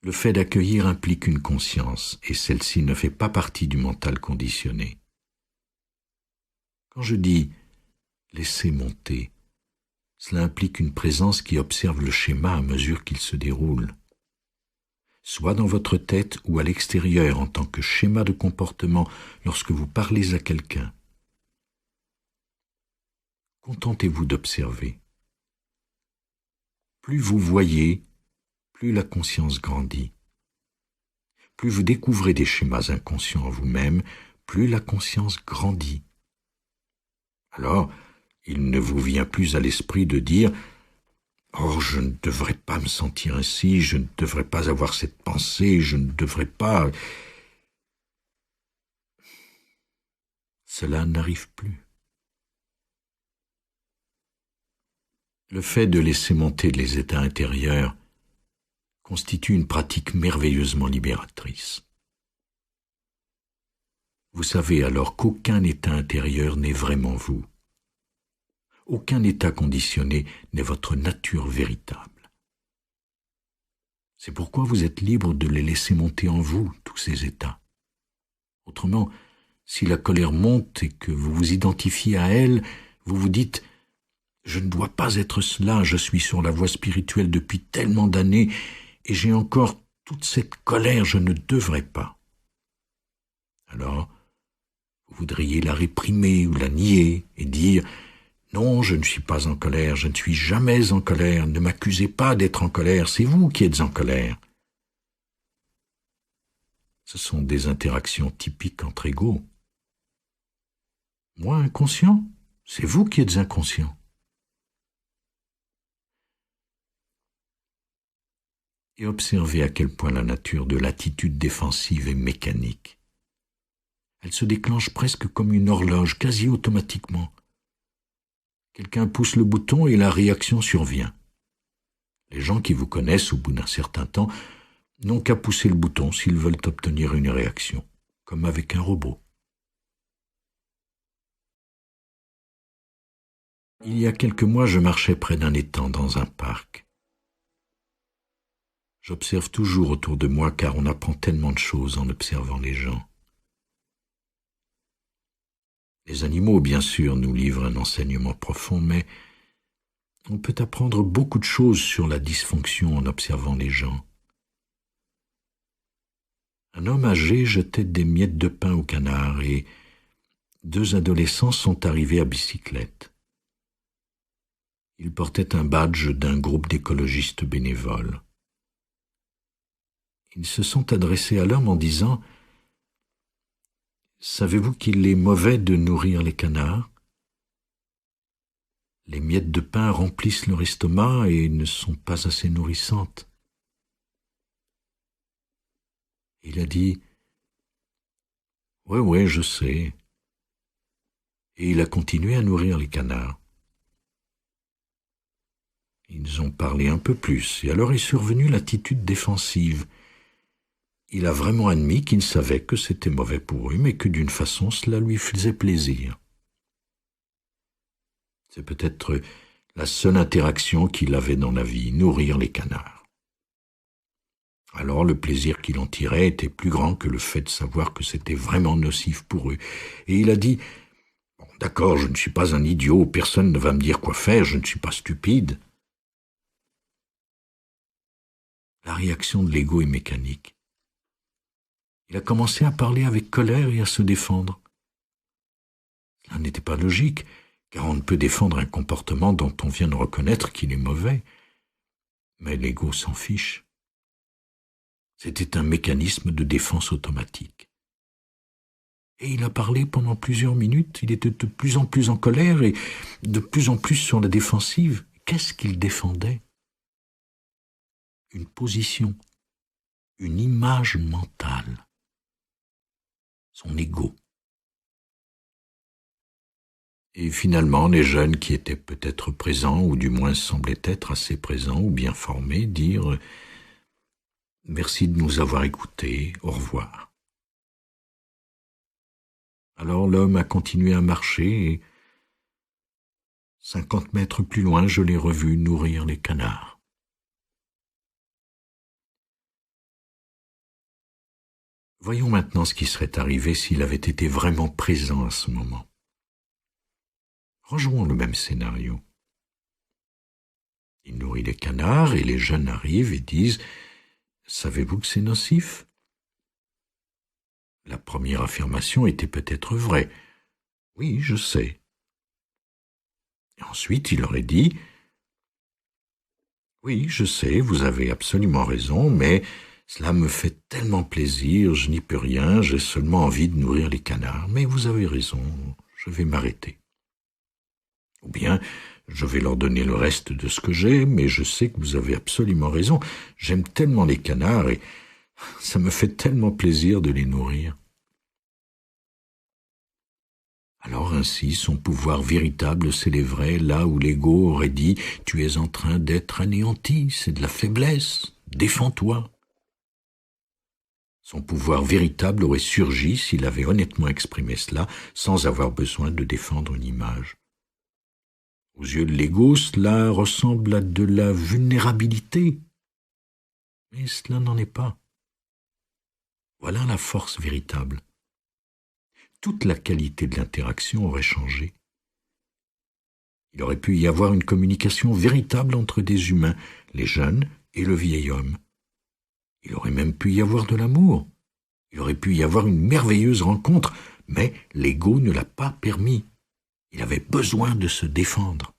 Le fait d'accueillir implique une conscience, et celle-ci ne fait pas partie du mental conditionné. Quand je dis « laisser monter », cela implique une présence qui observe le schéma à mesure qu'il se déroule, soit dans votre tête ou à l'extérieur en tant que schéma de comportement lorsque vous parlez à quelqu'un. Contentez-vous d'observer. Plus vous voyez, plus la conscience grandit. Plus vous découvrez des schémas inconscients en vous-même, plus la conscience grandit. Alors, il ne vous vient plus à l'esprit de dire « Oh, je ne devrais pas me sentir ainsi, je ne devrais pas avoir cette pensée, je ne devrais pas... » Cela n'arrive plus. Le fait de laisser monter les états intérieurs constitue une pratique merveilleusement libératrice. Vous savez alors qu'aucun état intérieur n'est vraiment vous. Aucun état conditionné n'est votre nature véritable. C'est pourquoi vous êtes libre de les laisser monter en vous, tous ces états. Autrement, si la colère monte et que vous vous identifiez à elle, vous vous dites « Je ne dois pas être cela, je suis sur la voie spirituelle depuis tellement d'années, et j'ai encore toute cette colère, je ne devrais pas. » Alors, vous voudriez la réprimer ou la nier et dire « Non, je ne suis pas en colère, je ne suis jamais en colère, ne m'accusez pas d'être en colère, c'est vous qui êtes en colère. » Ce sont des interactions typiques entre égaux. Moi inconscient, c'est vous qui êtes inconscient. Et observez à quel point la nature de l'attitude défensive est mécanique. Elle se déclenche presque comme une horloge, quasi automatiquement. Quelqu'un pousse le bouton et la réaction survient. Les gens qui vous connaissent au bout d'un certain temps n'ont qu'à pousser le bouton s'ils veulent obtenir une réaction, comme avec un robot. Il y a quelques mois, je marchais près d'un étang dans un parc. J'observe toujours autour de moi car on apprend tellement de choses en observant les gens. Les animaux, bien sûr, nous livrent un enseignement profond, mais on peut apprendre beaucoup de choses sur la dysfonction en observant les gens. Un homme âgé jetait des miettes de pain au canard et 2 adolescents sont arrivés à bicyclette. Ils portaient un badge d'un groupe d'écologistes bénévoles. Ils se sont adressés à l'homme en disant « Savez-vous qu'il est mauvais de nourrir les canards ? Les miettes de pain remplissent leur estomac et ne sont pas assez nourrissantes. » Il a dit « Ouais, je sais. » Et il a continué à nourrir les canards. Ils ont parlé un peu plus, et alors est survenue l'attitude défensive. Il a vraiment admis qu'il savait que c'était mauvais pour eux, mais que d'une façon cela lui faisait plaisir. C'est peut-être la seule interaction qu'il avait dans la vie, nourrir les canards. Alors le plaisir qu'il en tirait était plus grand que le fait de savoir que c'était vraiment nocif pour eux. Et il a dit « Bon, d'accord, je ne suis pas un idiot, personne ne va me dire quoi faire, je ne suis pas stupide. » La réaction de l'ego est mécanique. Il a commencé à parler avec colère et à se défendre. Cela n'était pas logique, car on ne peut défendre un comportement dont on vient de reconnaître qu'il est mauvais. Mais l'ego s'en fiche. C'était un mécanisme de défense automatique. Et il a parlé pendant plusieurs minutes, il était de plus en plus en colère et de plus en plus sur la défensive. Qu'est-ce qu'il défendait ? Une position, une image mentale, son ego. Et finalement, les jeunes qui étaient peut-être présents, ou du moins semblaient être assez présents ou bien formés, dirent « Merci de nous avoir écoutés, au revoir ». Alors l'homme a continué à marcher et 50 mètres plus loin, je l'ai revu nourrir les canards. Voyons maintenant ce qui serait arrivé s'il avait été vraiment présent à ce moment. Rejouons le même scénario. Il nourrit les canards et les jeunes arrivent et disent « Savez-vous que c'est nocif ?» La première affirmation était peut-être vraie. « Oui, je sais. » Et ensuite, il aurait dit « Oui, je sais, vous avez absolument raison, mais cela me fait tellement plaisir, je n'y peux rien, j'ai seulement envie de nourrir les canards, mais vous avez raison, je vais m'arrêter. » Ou bien, je vais leur donner le reste de ce que j'ai, mais je sais que vous avez absolument raison. J'aime tellement les canards et ça me fait tellement plaisir de les nourrir. Alors ainsi, son pouvoir véritable s'élèverait là où l'ego aurait dit « Tu es en train d'être anéanti, c'est de la faiblesse, défends-toi ». Son pouvoir véritable aurait surgi s'il avait honnêtement exprimé cela sans avoir besoin de défendre une image. Aux yeux de l'ego, cela ressemble à de la vulnérabilité. Mais cela n'en est pas. Voilà la force véritable. Toute la qualité de l'interaction aurait changé. Il aurait pu y avoir une communication véritable entre des humains, les jeunes et le vieil homme. Il aurait même pu y avoir de l'amour. Il aurait pu y avoir une merveilleuse rencontre, mais l'ego ne l'a pas permis. Il avait besoin de se défendre.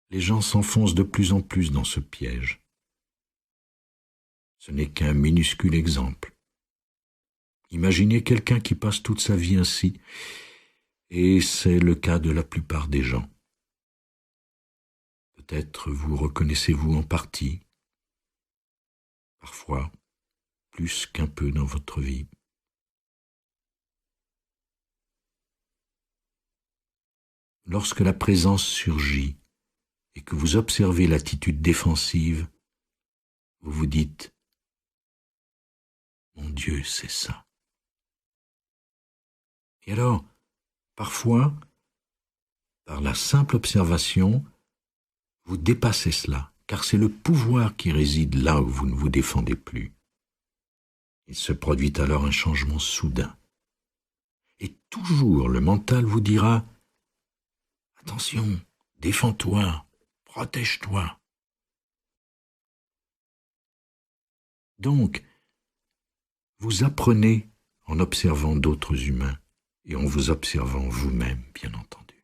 Les gens s'enfoncent de plus en plus dans ce piège. Ce n'est qu'un minuscule exemple. Imaginez quelqu'un qui passe toute sa vie ainsi, et c'est le cas de la plupart des gens. Peut-être vous reconnaissez-vous en partie, parfois plus qu'un peu dans votre vie. Lorsque la présence surgit et que vous observez l'attitude défensive, vous vous dites « Mon Dieu, c'est ça ». Et alors, parfois, par la simple observation, vous dépassez cela, car c'est le pouvoir qui réside là où vous ne vous défendez plus. Il se produit alors un changement soudain. Et toujours le mental vous dira « Attention, défends-toi, protège-toi ». Donc, vous apprenez en observant d'autres humains et en vous observant vous-même, bien entendu.